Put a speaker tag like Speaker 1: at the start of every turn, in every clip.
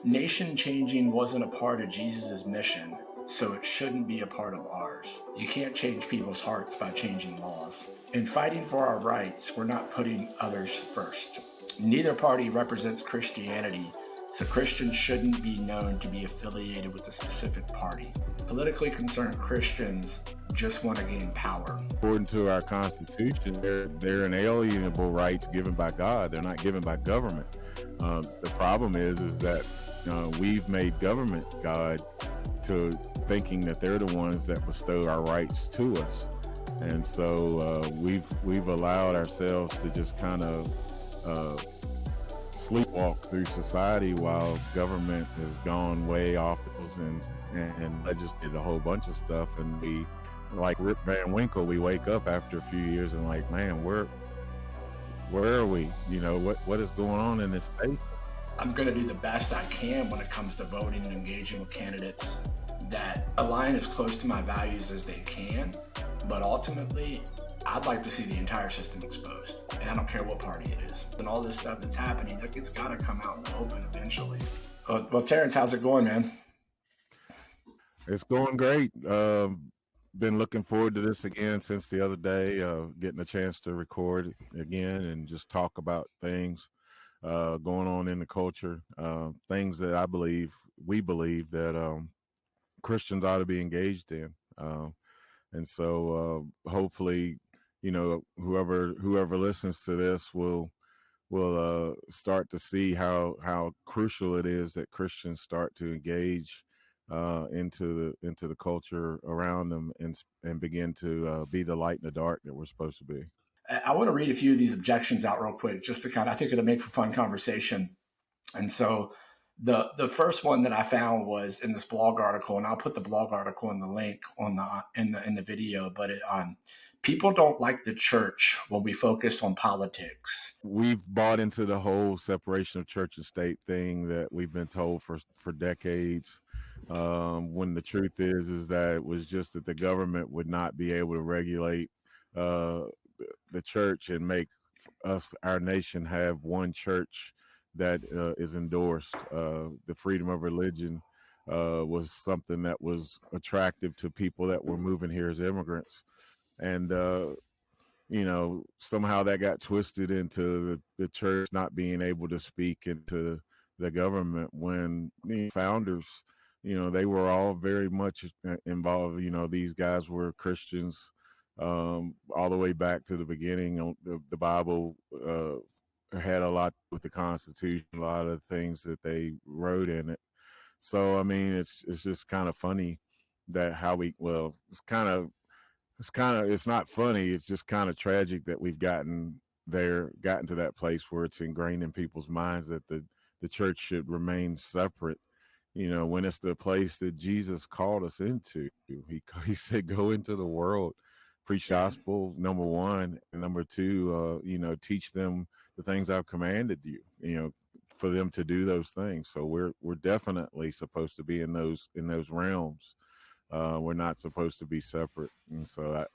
Speaker 1: Nation changing wasn't a part of Jesus' mission, so it shouldn't be a part of ours. You can't change people's hearts by changing laws. In fighting for our rights, we're not putting others first. Neither party represents Christianity, so Christians shouldn't be known to be affiliated with a specific party. Politically concerned Christians just want to gain power.
Speaker 2: According to our Constitution, they're inalienable rights given by God. They're not given by government. The problem is that we've made government God to thinking that they're the ones that bestow our rights to us, and so we've allowed ourselves to just kind of sleepwalk through society while government has gone way off and legislated a whole bunch of stuff. And we, like Rip Van Winkle, we wake up after a few years and like, man, where are we? You know, what is going on in this state?
Speaker 1: I'm going to do the best I can when it comes to voting and engaging with candidates that align as close to my values as they can. But ultimately, I'd like to see the entire system exposed. And I don't care what party it is. And all this stuff that's happening, it's got to come out in the open eventually. Well, Terrance, how's it going, man?
Speaker 2: It's going great. Been looking forward to this again since the other day, getting a chance to record again and just talk about things going on in the culture, things that we believe that Christians ought to be engaged in. And so hopefully, you know, whoever listens to this will start to see how crucial it is that Christians start to engage into the culture around them and begin to be the light in the dark that we're supposed to be.
Speaker 1: I want to read a few of these objections out real quick, just to I think it'll make for fun conversation. And so the first one that I found was in this blog article, and I'll put the blog article in the link in the video, but people don't like the church when we focus on politics.
Speaker 2: We've bought into the whole separation of church and state thing that we've been told for decades. When the truth is that it was just that the government would not be able to regulate the church and make our nation have one church that is endorsed. The freedom of religion was something that was attractive to people that were moving here as immigrants. And, you know, somehow that got twisted into the church not being able to speak into the government when the founders, you know, they were all very much involved. You know, these guys were Christians all the way back to the beginning. The Bible had a lot with the Constitution, a lot of things that they wrote in it. So, I mean, it's just kind of funny that it's not funny. It's just kind of tragic that we've gotten to that place where it's ingrained in people's minds that the church should remain separate. You know, when it's the place that Jesus called us into. He said, go into the world, preach gospel, number one, and number two, you know, teach them the things I've commanded you, you know, for them to do those things. So we're definitely supposed to be in those realms. We're not supposed to be separate. And so,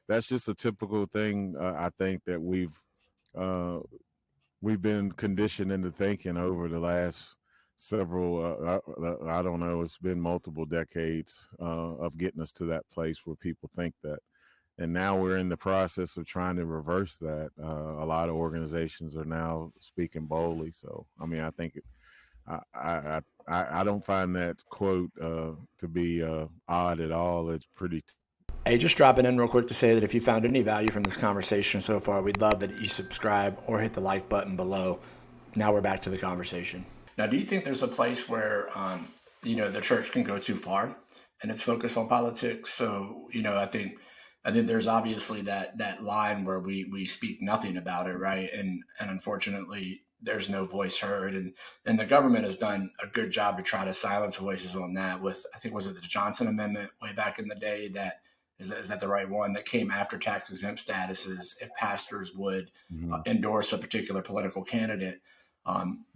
Speaker 2: that's just a typical thing. I think that we've been conditioned into thinking over the last several, I don't know, it's been multiple decades of getting us to that place where people think that. And now we're in the process of trying to reverse that. A lot of organizations are now speaking boldly. So, I mean, I think I don't find that quote to be odd at all. It's pretty.
Speaker 1: Hey, just dropping in real quick to say that if you found any value from this conversation so far, we'd love that you subscribe or hit the like button below. Now we're back to the conversation. Now, do you think there's a place where, you know, the church can go too far and it's focused on politics? So, you know, I think there's obviously that line where we speak nothing about it, right? And unfortunately, there's no voice heard. And the government has done a good job to try to silence voices on that with, I think, was it the Johnson Amendment way back in the day that, is that the right one, that came after tax exempt statuses if pastors would endorse a particular political candidate.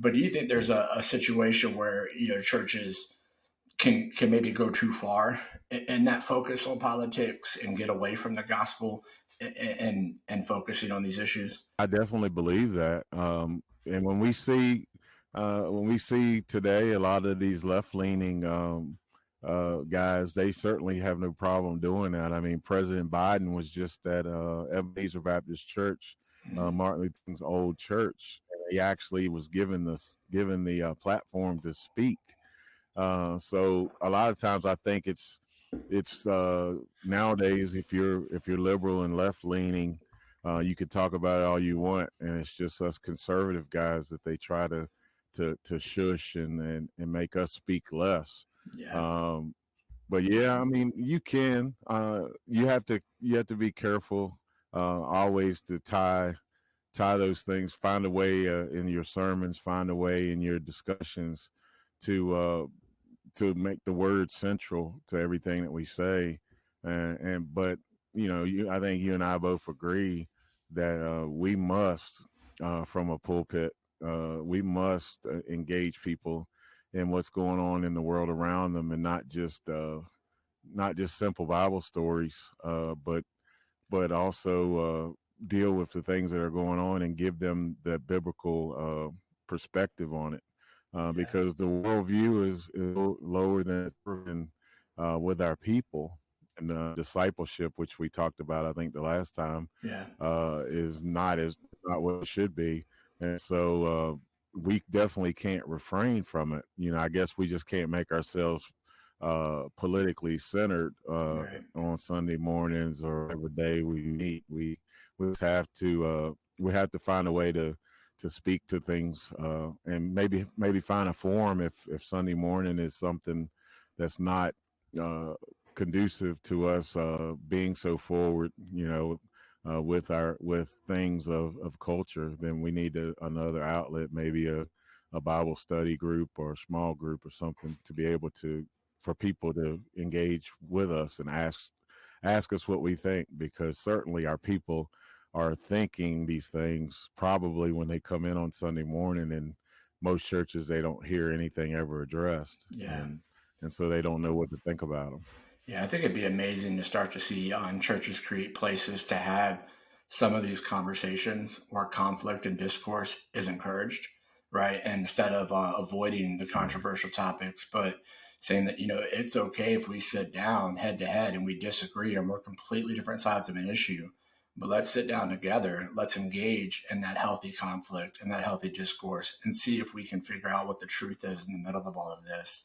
Speaker 1: But do you think there's a situation where, you know, churches can maybe go too far in that focus on politics and get away from the gospel and focusing on these issues?
Speaker 2: I definitely believe that. And when we see when we see today a lot of these left-leaning guys, they certainly have no problem doing that. I mean, President Biden was just at Ebenezer Baptist Church, Martin Luther King's old church. He actually was given the platform to speak. So a lot of times, I think it's nowadays, if you're liberal and left-leaning, you can talk about it all you want, and it's just us conservative guys that they try to shush and make us speak less.
Speaker 1: Yeah.
Speaker 2: But yeah, I mean, you can. You have to be careful always to tie those things. Find a way in your sermons. Find a way in your discussions to make the word central to everything that we say. But I think you and I both agree that we must, from a pulpit, we must engage people in what's going on in the world around them, and not just simple Bible stories, but also deal with the things that are going on and give them the biblical perspective on it. Because the worldview is lower than with our people, and discipleship, which we talked about, I think the last time, is not what it should be, and so we definitely can't refrain from it. I guess we just can't make ourselves politically centered on Sunday mornings or every day we meet. We just have to find a way to speak to things, and maybe find a forum if Sunday morning is something that's not conducive to us being so forward, with things of culture. Then we need another outlet, maybe a Bible study group or a small group or something, to be able for people to engage with us and ask us what we think, because certainly our people are thinking these things probably when they come in on Sunday morning, and most churches, they don't hear anything ever addressed. And so they don't know what to think about them.
Speaker 1: Yeah, I think it'd be amazing to start to see churches create places to have some of these conversations where conflict and discourse is encouraged, right? And instead of avoiding the controversial topics, but saying that, it's okay if we sit down head to head and we disagree on we're completely different sides of an issue. But let's sit down together. Let's engage in that healthy conflict and that healthy discourse, and see if we can figure out what the truth is in the middle of all of this.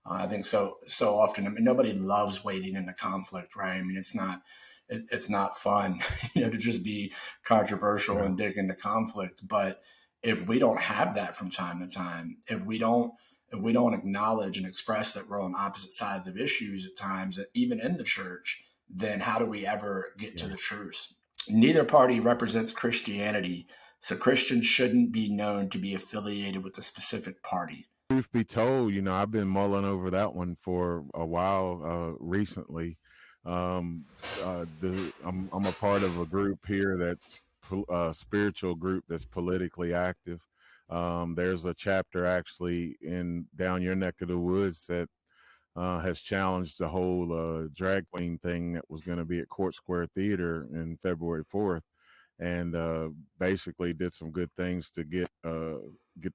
Speaker 1: I think so often. I mean, nobody loves wading into conflict, right? I mean, it's not fun, to just be controversial and dig into conflict. But if we don't have that from time to time, if we don't acknowledge and express that we're on opposite sides of issues at times, even in the church, then how do we ever get to the truth? Neither party represents Christianity, so Christians shouldn't be known to be affiliated with a specific party.
Speaker 2: Truth be told, I've been mulling over that one for a while recently. I'm a part of a group here that's a spiritual group that's politically active. There's a chapter actually down your neck of the woods that has challenged the whole drag queen thing that was going to be at Court Square Theater in February 4th, and basically did some good things to get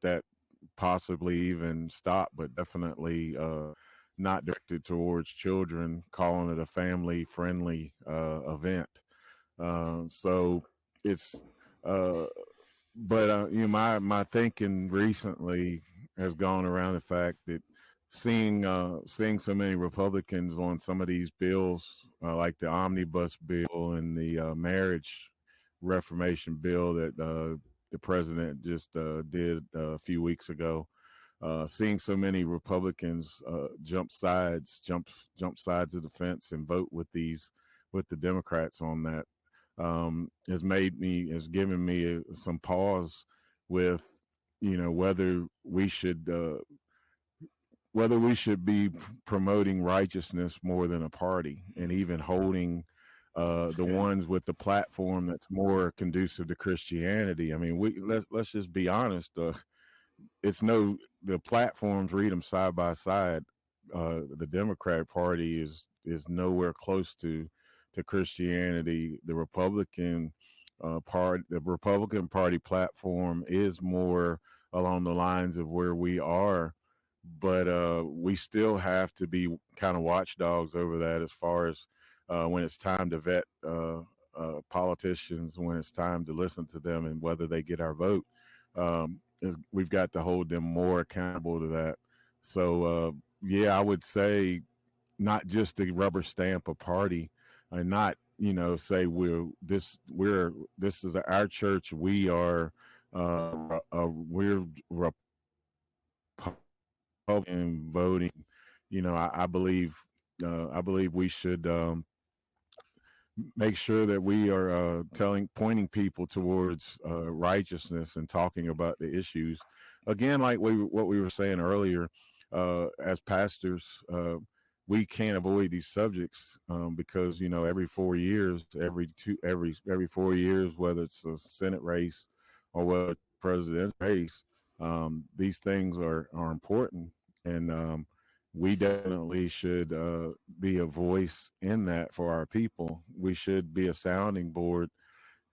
Speaker 2: that possibly even stopped, but definitely not directed towards children, calling it a family-friendly event. So it's, but my thinking recently has gone around the fact that seeing so many Republicans on some of these bills, like the omnibus bill and the marriage reformation bill that the president just did a few weeks ago, seeing so many Republicans jump sides of the fence and vote with the Democrats on that, has given me some pause with, whether we should be promoting righteousness more than a party, and even holding the ones with the platform that's more conducive to Christianity. I mean, let's just be honest. The platforms, read them side by side. The Democratic Party is nowhere close to Christianity. The Republican Party platform is more along the lines of where we are, but we still have to be kind of watchdogs over that as far as when it's time to vet politicians, when it's time to listen to them and whether they get our vote. We've got to hold them more accountable to that. So, yeah, I would say not just to rubber stamp a party and not, say we're this is our church. We are we're Republican voting. I believe we should make sure that we are pointing people towards righteousness and talking about the issues. Again, like what we were saying earlier, as pastors, we can't avoid these subjects because every 4 years, every 4 years, whether it's a Senate race or whether it's a presidential race, these things are important, and we definitely should be a voice in that for our people. We should be a sounding board,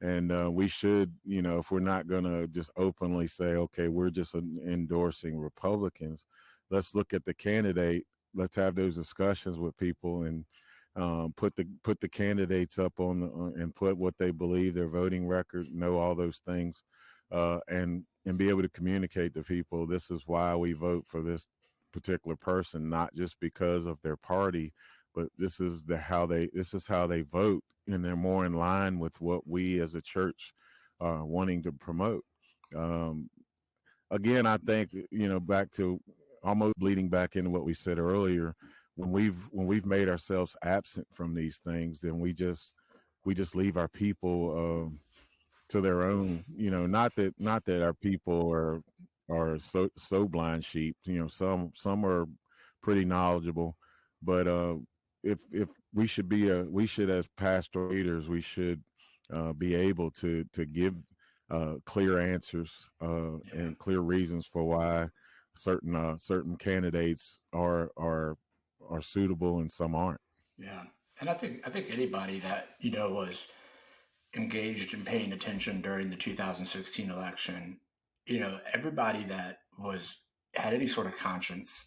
Speaker 2: and we should, if we're not going to just openly say, okay, we're just endorsing Republicans, let's look at the candidate. Let's have those discussions with people and put the candidates up and put what they believe, their voting record, know all those things, and be able to communicate to people. This is why we vote for this particular person, not just because of their party, but this is how they vote, and they're more in line with what we as a church are wanting to promote. Again, I think back to almost bleeding back into what we said earlier. When we've made ourselves absent from these things, then we just leave our people to their own. Not that our people are so blind sheep. Some are pretty knowledgeable, but if we should as pastoral leaders, we should be able to give clear answers and clear reasons for why certain candidates are suitable and some aren't.
Speaker 1: Yeah, and I think anybody that was engaged in paying attention during the 2016 election, everybody that had any sort of conscience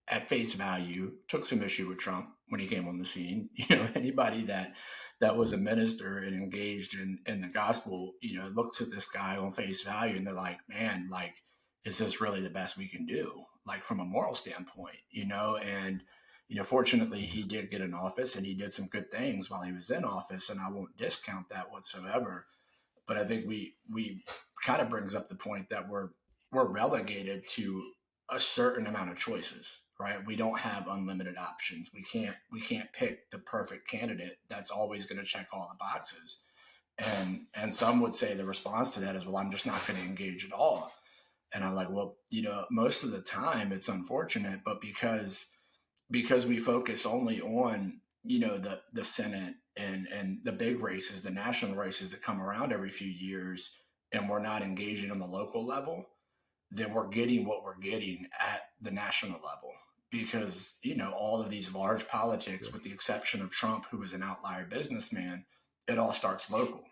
Speaker 1: at face value took some issue with Trump when he came on the scene. Anybody that was a minister and engaged in the gospel, looks at this guy on face value and they're like, man, like, is this really the best we can do? Like from a moral standpoint, and fortunately he did get in office and he did some good things while he was in office, and I won't discount that whatsoever. But I think we kind of brings up the point that we're relegated to a certain amount of choices, right? We don't have unlimited options. We can't pick the perfect candidate that's always going to check all the boxes. And some would say the response to that is, well, I'm just not going to engage at all. And I'm like, well, most of the time it's unfortunate, but because we focus only on, the Senate and the big races, the national races that come around every few years, and we're not engaging on the local level, then we're getting what we're getting at the national level. Because, all of these large politics, with the exception of Trump, who was an outlier businessman, it all starts local.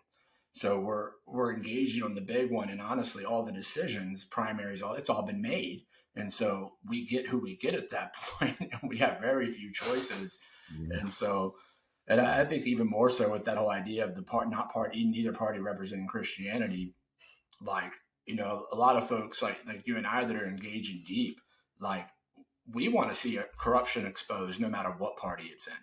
Speaker 1: So we're engaging on the big one, and honestly, all the decisions, primaries, it's all been made, and so we get who we get at that point, and we have very few choices, and I think even more so with that whole idea of neither party representing Christianity, like a lot of folks like you and I that are engaging deep, like we want to see corruption exposed no matter what party it's in.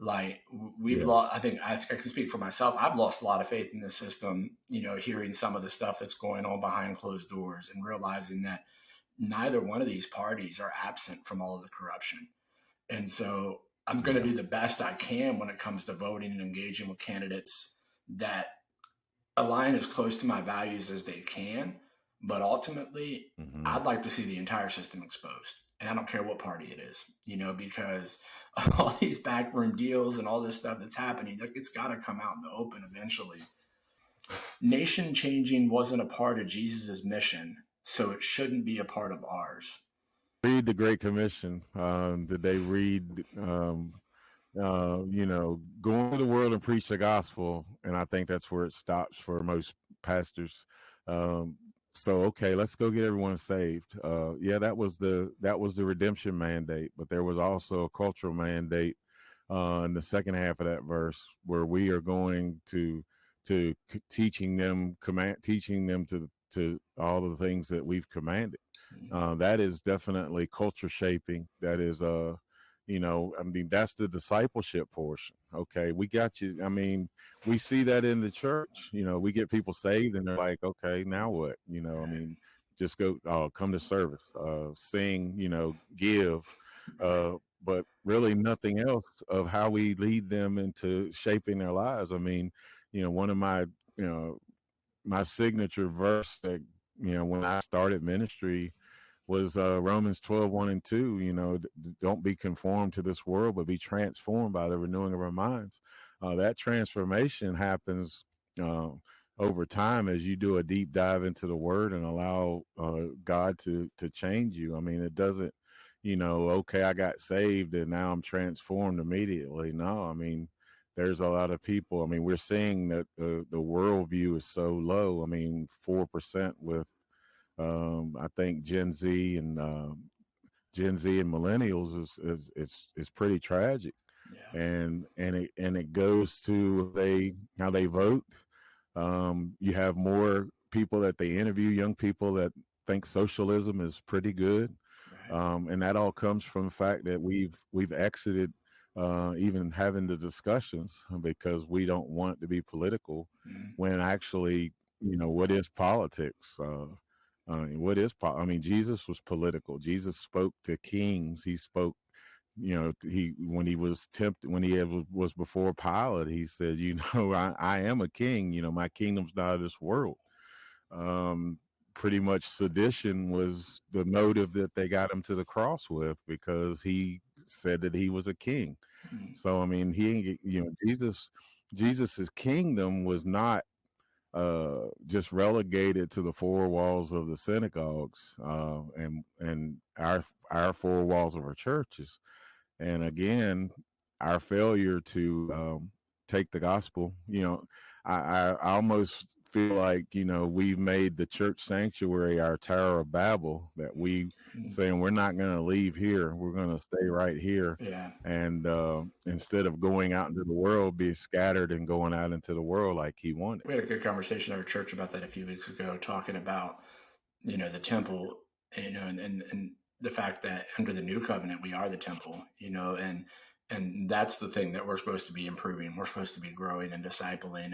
Speaker 1: Like we've lost, I think I can speak for myself. I've lost a lot of faith in the system, hearing some of the stuff that's going on behind closed doors and realizing that neither one of these parties are absent from all of the corruption. And so I'm going to do the best I can when it comes to voting and engaging with candidates that align as close to my values as they can. But ultimately, I'd like to see the entire system exposed. And I don't care what party it is, because all these backroom deals and all this stuff that's happening, it's got to come out in the open eventually. Nation changing wasn't a part of Jesus's mission, so it shouldn't be a part of ours.
Speaker 2: Read the Great Commission. Did they read, go into the world and preach the gospel? And I think that's where it stops for most pastors. So okay, let's go get everyone saved. Yeah, that was the redemption mandate, but there was also a cultural mandate in the second half of that verse where we are going teaching them to all of the things that we've commanded. That is definitely culture shaping. That is I mean, that's the discipleship portion. Okay, we got you. I mean, we see that in the church. We get people saved and they're like, okay, now what? I mean, just go, come to service, sing, give, but really nothing else of how we lead them into shaping their lives. I mean, one of my, my signature verse that, when I started ministry was Romans 12:1 and 2. Don't be conformed to this world, but be transformed by the renewing of our minds. That transformation happens over time as you do a deep dive into the Word and allow God to change you. I mean, it doesn't, okay, I got saved and now I'm transformed immediately. No, I mean, there's a lot of people. I mean, we're seeing that the worldview is so low. I mean, 4% with I think Gen Z and millennials is pretty tragic,
Speaker 1: Yeah.
Speaker 2: and it goes to how they vote. You have more people that they interview, young people that think socialism is pretty good,
Speaker 1: Right.
Speaker 2: and that all comes from the fact that we've exited even having the discussions because we don't want to be political, when actually, what is politics? I mean, Jesus was political. Jesus spoke to kings. He spoke, when he was tempted, when he was before Pilate, he said, I am a king. My kingdom's not of this world. Pretty much sedition was the motive that they got him to the cross with, because he said that he was a king. So, I mean, Jesus's kingdom was not just relegated to the four walls of the synagogues, and our four walls of our churches. And again, our failure to take the gospel. I almost feel like we've made the church sanctuary our Tower of Babel, that we saying we're not going to leave here, we're going to stay right here.
Speaker 1: Yeah.
Speaker 2: And instead of going out into the world, be scattered and going out into the world like he wanted.
Speaker 1: We had a good conversation at our church about that a few weeks ago, talking about the temple, and the fact that under the new covenant we are the temple, and that's the thing that we're supposed to be improving. We're supposed to be growing and discipling,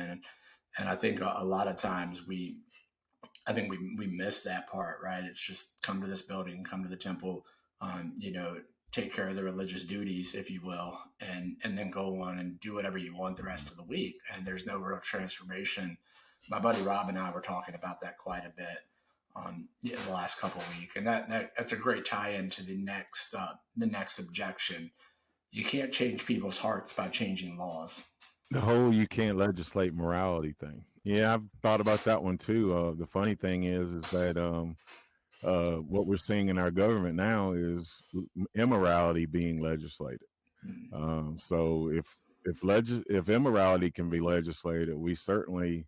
Speaker 1: and I think a lot of times we miss that part, right? It's just come to this building, come to the temple, take care of the religious duties, if you will, and then go on and do whatever you want the rest of the week. And there's no real transformation. My buddy Rob and I were talking about that quite a bit the last couple of weeks, and that's a great tie-in to the next objection. You can't change people's hearts by changing laws.
Speaker 2: The whole "you can't legislate morality" thing. Yeah, I've thought about that one too. The funny thing is that what we're seeing in our government now is immorality being legislated. So if immorality can be legislated, we certainly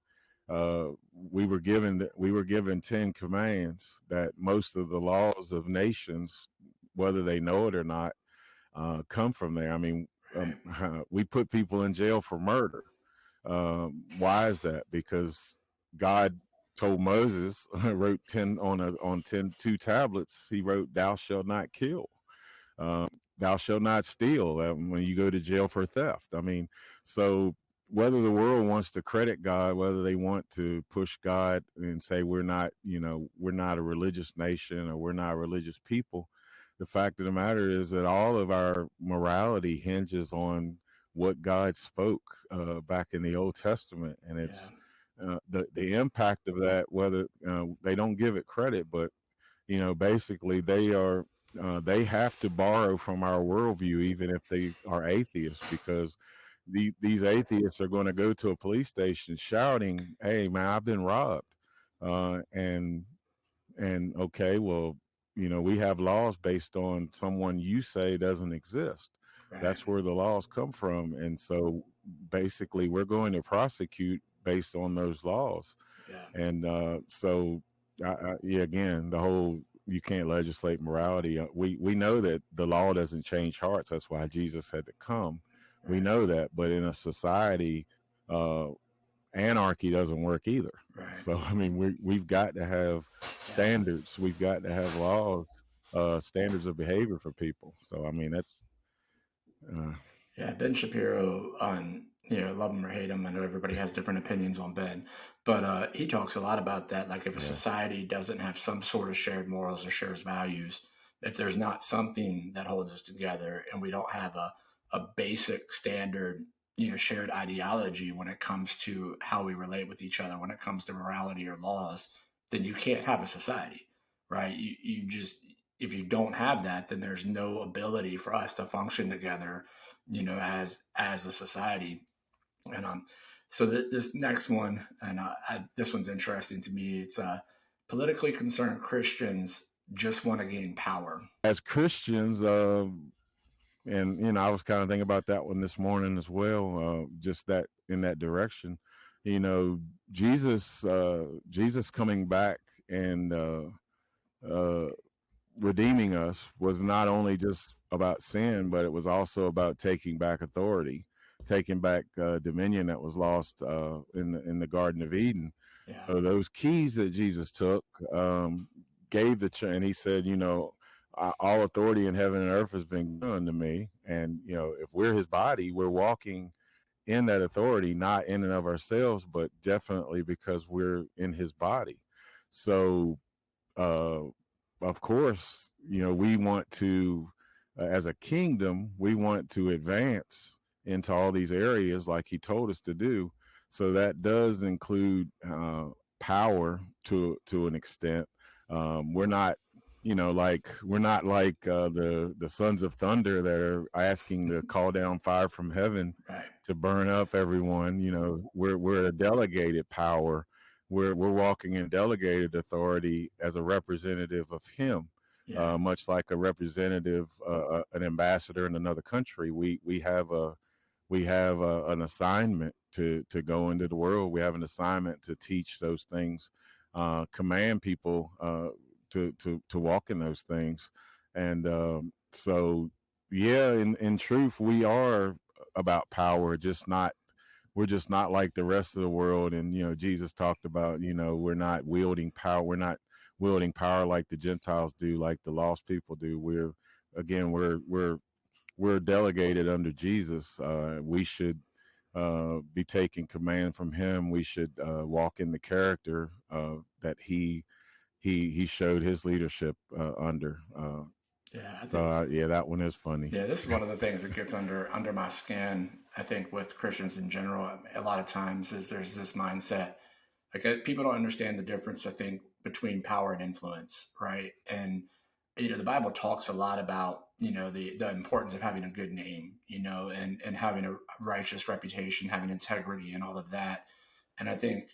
Speaker 2: we were given 10 commands that most of the laws of nations, whether they know it or not, come from there. I mean, we put people in jail for murder. Why is that? Because God told Moses, wrote 10 on 2 tablets. He wrote, "Thou shalt not kill. Thou shalt not steal." When you go to jail for theft. I mean, so whether the world wants to credit God, whether they want to push God and say we're not a religious nation or we're not a religious people, the fact of the matter is that all of our morality hinges on what God spoke back in the Old Testament, and it's the impact of that. Whether they don't give it credit, but basically they have to borrow from our worldview, even if they are atheists, because these atheists are going to go to a police station shouting, "Hey, man, I've been robbed," and okay, well, we have laws based on someone you say doesn't exist. Right. That's where the laws come from. And so basically we're going to prosecute based on those laws. Yeah. And so Yeah, again, the whole you can't legislate morality. We know that the law doesn't change hearts. That's why Jesus had to come. We
Speaker 1: Right.
Speaker 2: know that, but in a society, uh, anarchy doesn't work either.
Speaker 1: Right.
Speaker 2: So I mean, we've got to have
Speaker 1: Yeah.
Speaker 2: standards. We've got to have laws, standards of behavior for people. So I mean, that's uh,
Speaker 1: Yeah, Ben Shapiro on, love him or hate him. I know everybody has different opinions on Ben, but he talks a lot about that. Like if a
Speaker 2: yeah,
Speaker 1: society doesn't have some sort of shared morals or shares values, if there's not something that holds us together and we don't have a basic standard, shared ideology when it comes to how we relate with each other, when it comes to morality or laws, then you can't have a society, right? You just, if you don't have that, then there's no ability for us to function together, as a society. And so this next one, and this one's interesting to me. It's politically concerned Christians just want to gain power.
Speaker 2: as Christians, and I was kind of thinking about that one this morning as well. Just that in that direction, you know, Jesus coming back and uh, redeeming us was not only just about sin, but it was also about taking back authority, taking back dominion that was lost in the Garden of Eden.
Speaker 1: Yeah.
Speaker 2: So those keys that Jesus took, gave and he said, all authority in heaven and earth has been given to me. And, if we're his body, we're walking in that authority, not in and of ourselves, but definitely because we're in his body. So, of course, we want to, as a kingdom, we want to advance into all these areas like he told us to do. So that does include power to an extent. We're not, we're not like the sons of thunder that are asking to call down fire from heaven
Speaker 1: Right.
Speaker 2: to burn up everyone. We're a delegated power. We're walking in delegated authority as a representative of him.
Speaker 1: Yeah.
Speaker 2: Much like a representative, an ambassador in another country. We have an assignment to go into the world. We have an assignment to teach those things, command people to walk in those things. And so, yeah, in truth, we are about power, we're just not like the rest of the world. And, Jesus talked about, we're not wielding power. We're not wielding power like the Gentiles do, like the lost people do. We're delegated under Jesus. We should be taking command from him. We should walk in the character that he showed his leadership under. Yeah, that one is funny.
Speaker 1: Yeah, this is one of the things that gets under my skin. I think with Christians in general, a lot of times is there's this mindset, like people don't understand the difference, I think, between power and influence, right? And the Bible talks a lot about the importance of having a good name, and having a righteous reputation, having integrity, and all of that. And I think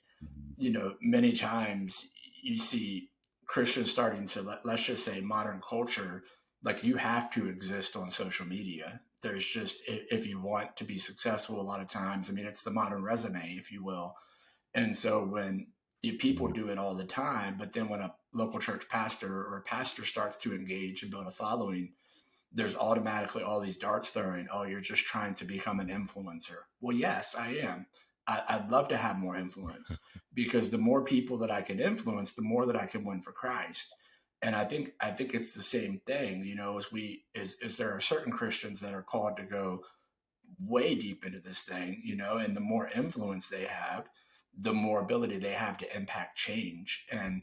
Speaker 1: many times you see Christians starting to let's just say modern culture, like you have to exist on social media. There's just, if you want to be successful, a lot of times, I mean, it's the modern resume, if you will. And so when people do it all the time, but then when a local church pastor or a pastor starts to engage and build a following, there's automatically all these darts throwing. Oh, you're just trying to become an influencer. Well, yes, I am. I'd love to have more influence because the more people that I can influence, the more that I can win for Christ. And I think it's the same thing, as there are certain Christians that are called to go way deep into this thing, and the more influence they have, the more ability they have to impact change. And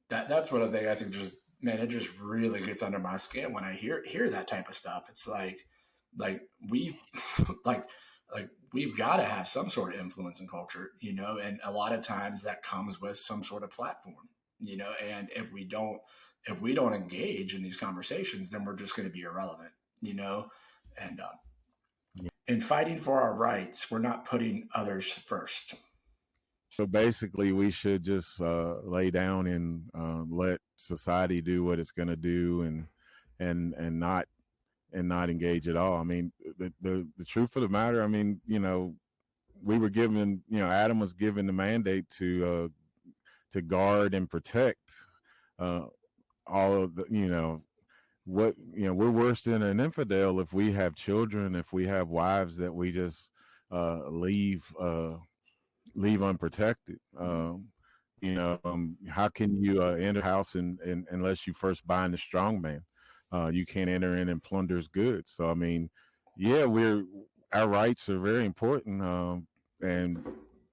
Speaker 1: that's what I think just, man, it just really gets under my skin when I hear that type of stuff. It's like we've we've got to have some sort of influence in culture, and a lot of times that comes with some sort of platform, and if we don't engage in these conversations, then we're just going to be irrelevant, and in fighting for our rights, we're not putting others first.
Speaker 2: So basically, we should just lay down and let society do what it's going to do, and not engage at all. I mean, the truth of the matter, I mean, we were given, Adam was given the mandate to guard and protect all of the, we're worse than an infidel if we have children, if we have wives that we just leave unprotected. How can you enter a house unless you first bind the strong man? You can't enter in and plunder his goods. So I mean, yeah, our rights are very important, and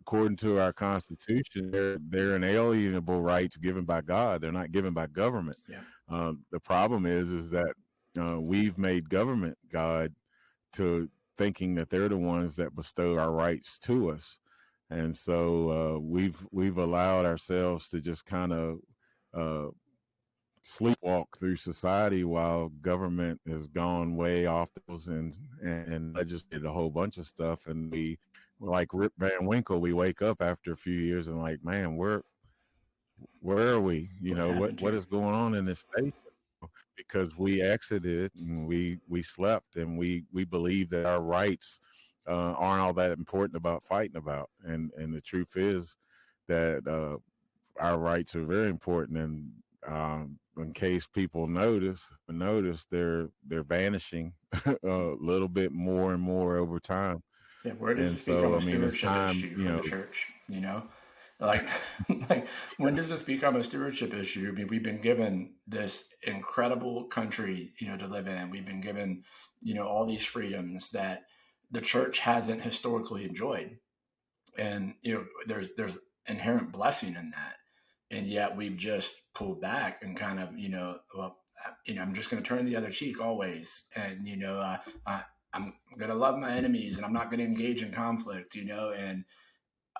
Speaker 2: according to our Constitution, they're inalienable rights given by God. They're not given by government.
Speaker 1: Yeah.
Speaker 2: The problem is that we've made government God to thinking that they're the ones that bestow our rights to us, and so we've allowed ourselves to just kind of sleepwalk through society while government has gone way off those and legislated a whole bunch of stuff, and we like Rip Van Winkle, we wake up after a few years and like, man, where are we? What is going on in this state? Because we exited and we slept, and we believe that our rights aren't all that important about fighting about, and the truth is that our rights are very important, and in case people notice they're vanishing a little bit more and more over time.
Speaker 1: Yeah, where does this become a stewardship issue for the church? Like, like when does this become a stewardship issue? I mean, we've been given this incredible country, to live in. We've been given, all these freedoms that the church hasn't historically enjoyed, and there's inherent blessing in that, and yet we've just pulled back and kind of, I'm just going to turn the other cheek always, and I'm going to love my enemies, and I'm not going to engage in conflict, and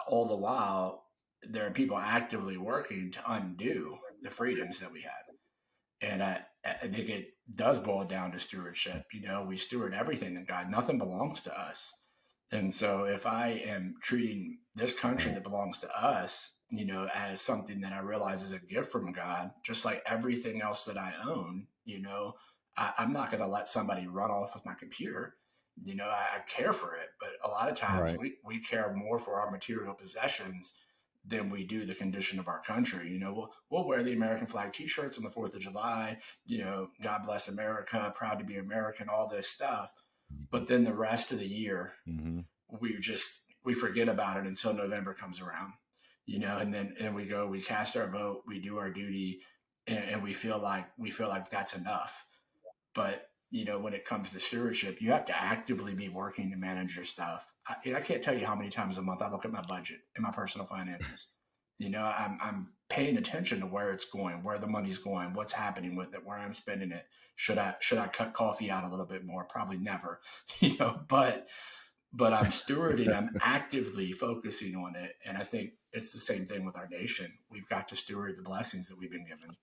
Speaker 1: all the while there are people actively working to undo the freedoms that we had. And I think it does boil down to stewardship. We steward everything that God, nothing belongs to us. And so if I am treating this country that belongs to us, as something that I realize is a gift from God, just like everything else that I own, I'm not going to let somebody run off with my computer. I care for it, but a lot of times we care more for our material possessions than we do the condition of our country. We'll wear the American flag T-shirts on the 4th of July, God bless America, proud to be American, all this stuff. But then the rest of the year, we forget about it until November comes around, and then we cast our vote, we do our duty, and we feel like that's enough. But when it comes to stewardship, you have to actively be working to manage your stuff. I can't tell you how many times a month I look at my budget and my personal finances. I'm paying attention to where it's going, where the money's going, what's happening with it, where I'm spending it. Should I cut coffee out a little bit more? Probably never, but I'm stewarding, I'm actively focusing on it. And I think it's the same thing with our nation. We've got to steward the blessings that we've been given.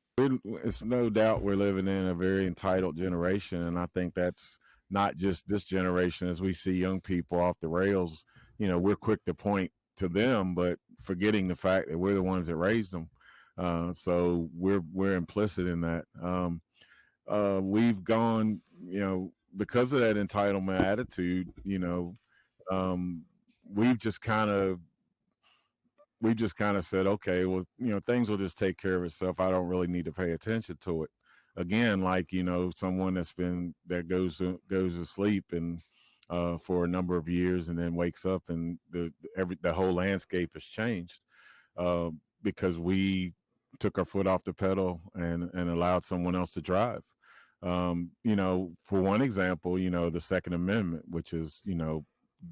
Speaker 2: It's no doubt we're living in a very entitled generation, and I think that's not just this generation. As we see young people off the rails, we're quick to point to them, but forgetting the fact that we're the ones that raised them. So we're implicit in that. We've gone, because of that entitlement attitude, we've just kind of said, okay, well, things will just take care of itself. I don't really need to pay attention to it. Again, like, someone that goes to sleep and for a number of years and then wakes up and the whole landscape has changed because we took our foot off the pedal and allowed someone else to drive. For one example, the Second Amendment, which is,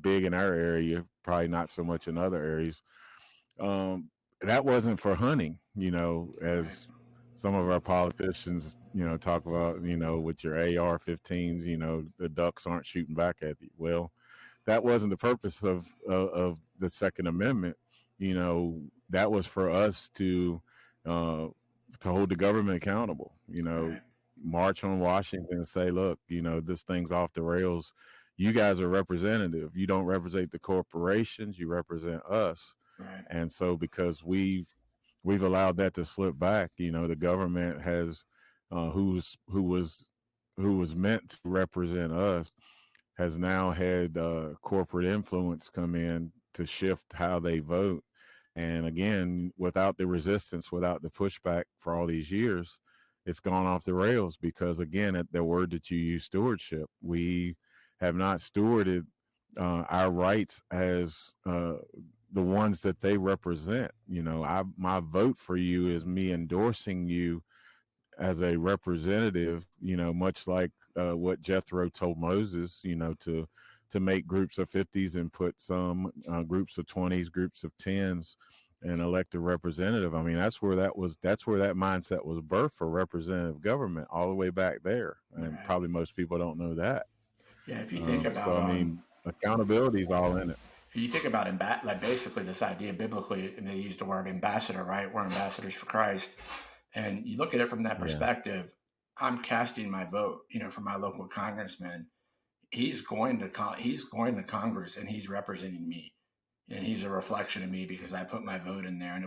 Speaker 2: big in our area, probably not so much in other areas. That wasn't for hunting, as some of our politicians, talk about, with your AR-15s, the ducks aren't shooting back at you. Well, that wasn't the purpose of the Second Amendment. That was for us to hold the government accountable, march on Washington and say, look, this thing's off the rails. You guys are representative. You don't represent the corporations. You represent us.
Speaker 1: Right.
Speaker 2: And so because we've allowed that to slip back, the government has, who was meant to represent us, has now had corporate influence come in to shift how they vote. And again, without the resistance, without the pushback for all these years, it's gone off the rails because, again, at the word that you use, stewardship, we have not stewarded our rights as the ones that they represent. My vote for you is me endorsing you as a representative, much like what Jethro told Moses, to make groups of 50s and put some groups of 20s, groups of 10s, and elect a representative. I mean, that's where that mindset was birthed for representative government all the way back there. And
Speaker 1: Right.
Speaker 2: probably most people don't know that.
Speaker 1: Yeah, if you think about,
Speaker 2: so, I mean, accountability is all in it.
Speaker 1: you think about like basically this idea biblically, and they use the word ambassador, right? We're ambassadors for Christ, and you look at it from that perspective. I'm casting my vote, for my local congressman. He's going to Congress, and he's representing me, and he's a reflection of me because I put my vote in there. And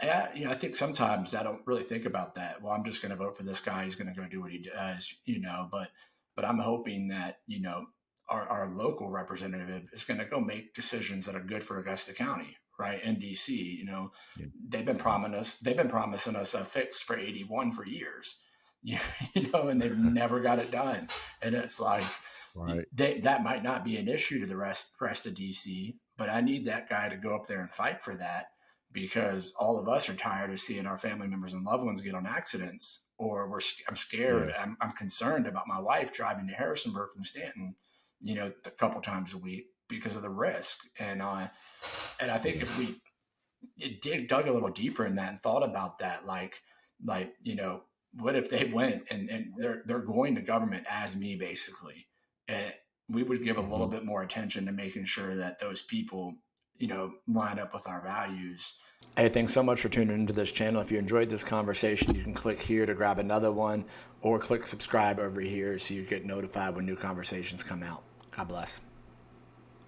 Speaker 1: I think sometimes I don't really think about that. Well, I'm just going to vote for this guy. He's going to go do what he does, but I'm hoping that, our local representative is going to go make decisions that are good for Augusta County, right? In DC, they've been promising us a fix for 81 for years, and they've never got it done. And it's like,
Speaker 2: right.
Speaker 1: That might not be an issue to the rest of DC, but I need that guy to go up there and fight for that, because all of us are tired of seeing our family members and loved ones get on accidents, or I'm scared.
Speaker 2: Yes.
Speaker 1: I'm concerned about my wife driving to Harrisonburg from Stanton, a couple times a week because of the risk. And I think if we dug a little deeper in that and thought about that, like, what if they went and they're going to government as me, basically, and we would give a little bit more attention to making sure that those people, line up with our values. Hey, thanks so much for tuning into this channel. If you enjoyed this conversation, you can click here to grab another one, or click subscribe over here so you get notified when new conversations come out. God bless.